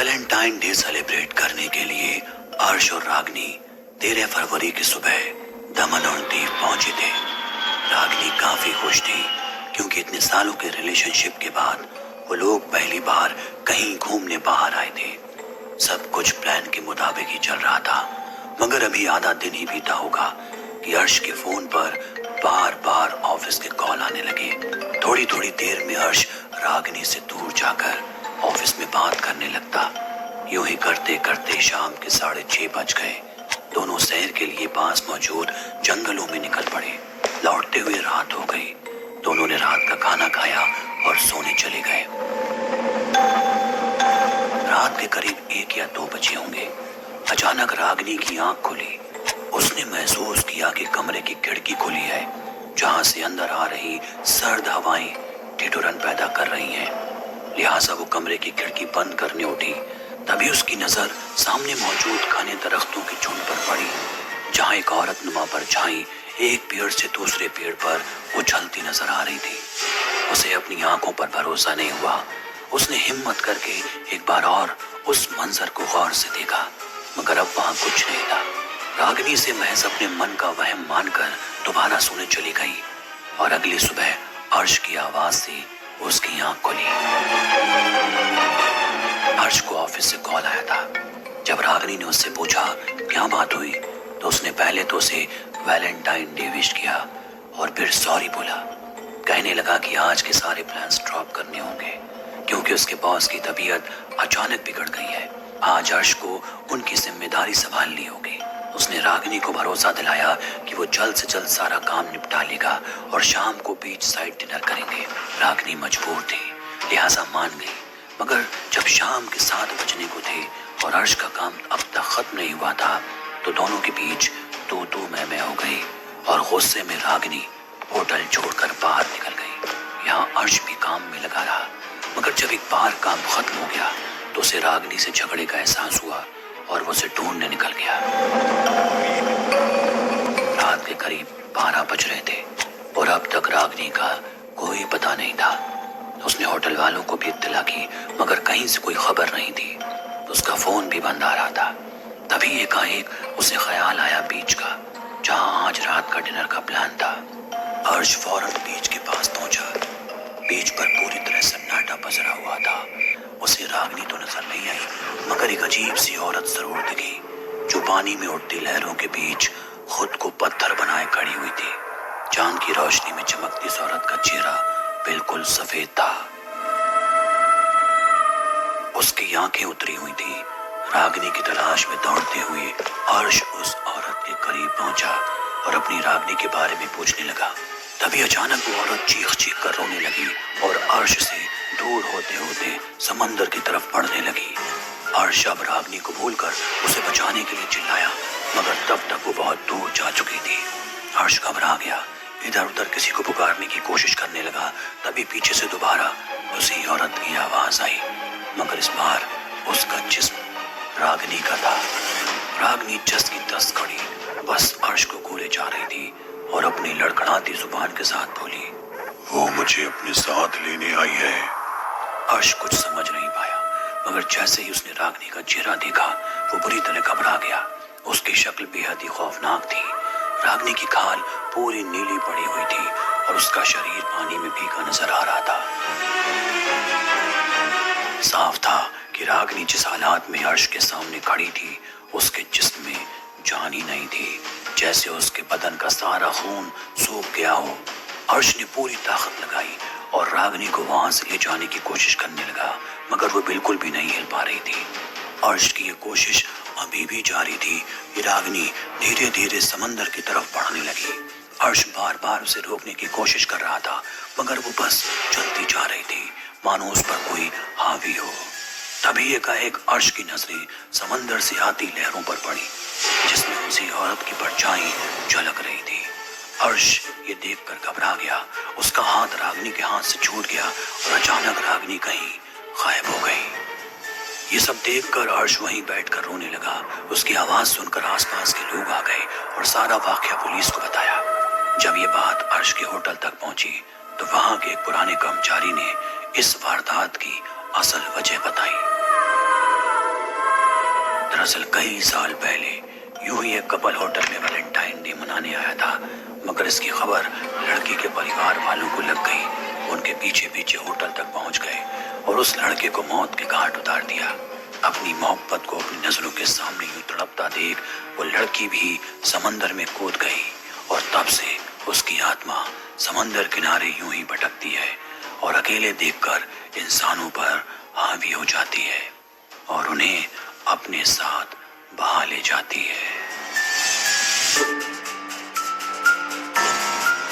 Valentine day celebrate करने के लिए अर्श और रागनी 13 फरवरी की सुबह दमन और दीव पहुंचे थे। रागनी काफी खुश थी क्योंकि इतने सालों के रिलेशनशिप के बाद वो लोग पहली बार कहीं घूमने बाहर आए थे। सब कुछ प्लान के मुताबिक ही चल रहा था, मगर अभी आधा दिन ही बीता होगा कि अर्श के फोन पर बार बार ऑफिस के कॉल आने लगे। थोड़ी थोड़ी देर में अर्श रागनी से दूर जाकर ऑफिस में बात करने लगता। यूं ही करते करते शाम के 6:30 बज गए। दोनों शहर के लिए पास मौजूद जंगलों में निकल पड़े। लौटते हुए रात हो गई। दोनों ने रात का खाना खाया और सोने चले गए। रात के करीब 1 या 2 बजे होंगे। अचानक रागनी की आंख खुली। उसने महसूस किया कि कमरे की खिड़की खुली है, जहां से अंदर आ रही सर्द हवाएं ठिठुरन पैदा कर रही हैं। लिहाजा वो कमरे की खिड़की बंद करने उठी। तभी उसकी नजर सामने मौजूद घने दरख्तों की झुंड पर पड़ी, जहां एक औरत नुमा परछाई एक पेड़ से दूसरे पेड़ पर उछलती नजर आ रही थी। उसे अपनी आंखों पर भरोसा नहीं हुआ। उसने हिम्मत करके एक बार और उस मंजर को गौर से देखा, मगर अब वहां कुछ नहीं था। रागनी से महज अपने मन का वहम मानकर दोबारा सोने चली गई और अगली सुबह अर्श की आवाज से उसकी आंख खुली। अर्श को ऑफिस से कॉल आया था। जब रागनी ने उससे पूछा क्या बात हुई, तो उसने पहले तो उसे वैलेंटाइन डे विश किया और फिर सॉरी बोला। कहने लगा कि आज के सारे प्लान्स ड्रॉप करने होंगे क्योंकि उसके बॉस की तबीयत अचानक बिगड़ गई है। आज अर्श को उनकी जिम्मेदारी संभालनी होगी। उसने रागनी को भरोसा दिलाया कि वो जल्द से जल्द सारा काम निपटा लेगा और शाम को बीच साइड डिनर करेंगे। रागनी मजबूर थी, लिहाजा मान गई। मगर जब शाम के 7 बजने को थे और अर्श का काम अब तक खत्म नहीं हुआ था, तो दोनों के बीच तू मैं हो गई और गुस्से में रागनी होटल छोड़कर बाहर निकल गई। यहाँ अर्श भी काम में लगा रहा, मगर जब एक बार काम खत्म हो गया तो उसे रागनी से झगड़े का एहसास हुआ और वो उसे ढूंढने निकल गया। रात के करीब 12 बज रहे थे और अब तक रागनी का कोई पता नहीं था। उसने होटल वालों को भी इत्तला की, मगर कहीं से कोई खबर नहीं थी। उसका फोन भी बंद आ रहा था। तभी एकाएक उसे ख्याल आया बीच का, जहां आज रात का डिनर का प्लान था। अर्श फौरन बीच के पास पहुंचा। बीच पर पूरी तरह सन्नाटा पसरा हुआ था। उसे रागनी तो नजर नहीं आई, मगर एक अजीब सी औरत जरूर दिखी, जो पानी में उठती लहरों के बीच खुद को पत्थर बनाए खड़ी हुई थी। चांद की रोशनी में चमकती इस औरत का चेहरा बिल्कुल सफेद था। उसकी आंखें उतरी हुई थी। रागनी की तलाश में दौड़ते हुए अर्श उस औरत के करीब पहुंचा और अपनी रागनी के बारे में पूछने लगा। तभी अचानक वो औरत चीख चीख कर रोने लगी और अर्श से दूर होते होते समंदर की तरफ बढ़ने लगी। अर्श अब रागनी को भूलकर उसे बचाने के लिए चिल्लाया, मगर तब तक वो बहुत दूर जा चुकी थी। अर्श घबरा गया, इधर उधर किसी को पुकारने की कोशिश करने लगा। तभी पीछे से दोबारा उसी औरत की आवाज आई, मगर इस बार उसका जिस्म रागनी का था। रागनी जस की तस खड़ी बस अर्श को घूरे जा रही थी और अपनी लड़खड़ाती जुबान के साथ बोली, वो मुझे अपने साथ लेने आई है। अर्श कुछ समझ नहीं पाया, मगर जैसे ही उसने रागनी का चेहरा देखा, वो बुरी तरह घबरा गया। उसकी शक्ल बेहद ही खौफनाक थी। रागनी की खाल पूरी नीली पड़ी हुई थी और उसका शरीर पानी में भीगा नजर आ रहा था। साफ था कि रागनी जिस हालात में अर्श के सामने खड़ी थी, उसके जिस्म में जान ही नहीं थी, जैसे उसके बदन का सारा खून सूख गया हो। अर्श ने पूरी ताकत लगाई और रागनी को वहां से ले जाने की कोशिश करने लगा, मगर वो बिल्कुल भी नहीं हिल पा रही थी। अर्श की ये कोशिश अभी भी जारी थी कि रागनी धीरे धीरे समंदर की तरफ बढ़ने लगी। अर्श बार बार उसे रोकने की कोशिश कर रहा था, मगर वो बस चलती जा रही थी, मानो उस पर कोई हावी हो। तभी एकाएक अर्श की नजरें समंदर से आती लहरों पर पड़ी, जिसमें उसी औरत की परछाई झलक रही थी। अर्श ये देखकर घबरा गया। उसका हाथ रागनी के हाथ से छूट गया और अचानक रागनी कहीं गायब हो गई। ये सब देखकर अर्श वहीं बैठकर रोने लगा। उसकी आवाज सुनकर आसपास के लोग आ गए और सारा वाकया पुलिस को बताया। जब ये बात अर्श के होटल तक पहुंची तो वहां के एक पुराने कर्मचारी ने इस वारदात की असल वजह बताई। पर इसकी खबर लड़की के परिवार वालों को लग गई। उनके पीछे पीछे होटल तक पहुंच गए और उस लड़के को मौत के घाट उतार दिया। अपनी मोहब्बत को अपनी नजरों के सामने यूं तड़पता देख वो लड़की भी समंदर में कूद गई और तब से उसकी आत्मा समंदर किनारे यूं ही भटकती है और अकेले देखकर इंसानों पर हावी हो जाती है और उन्हें अपने साथ बहा ले जाती है।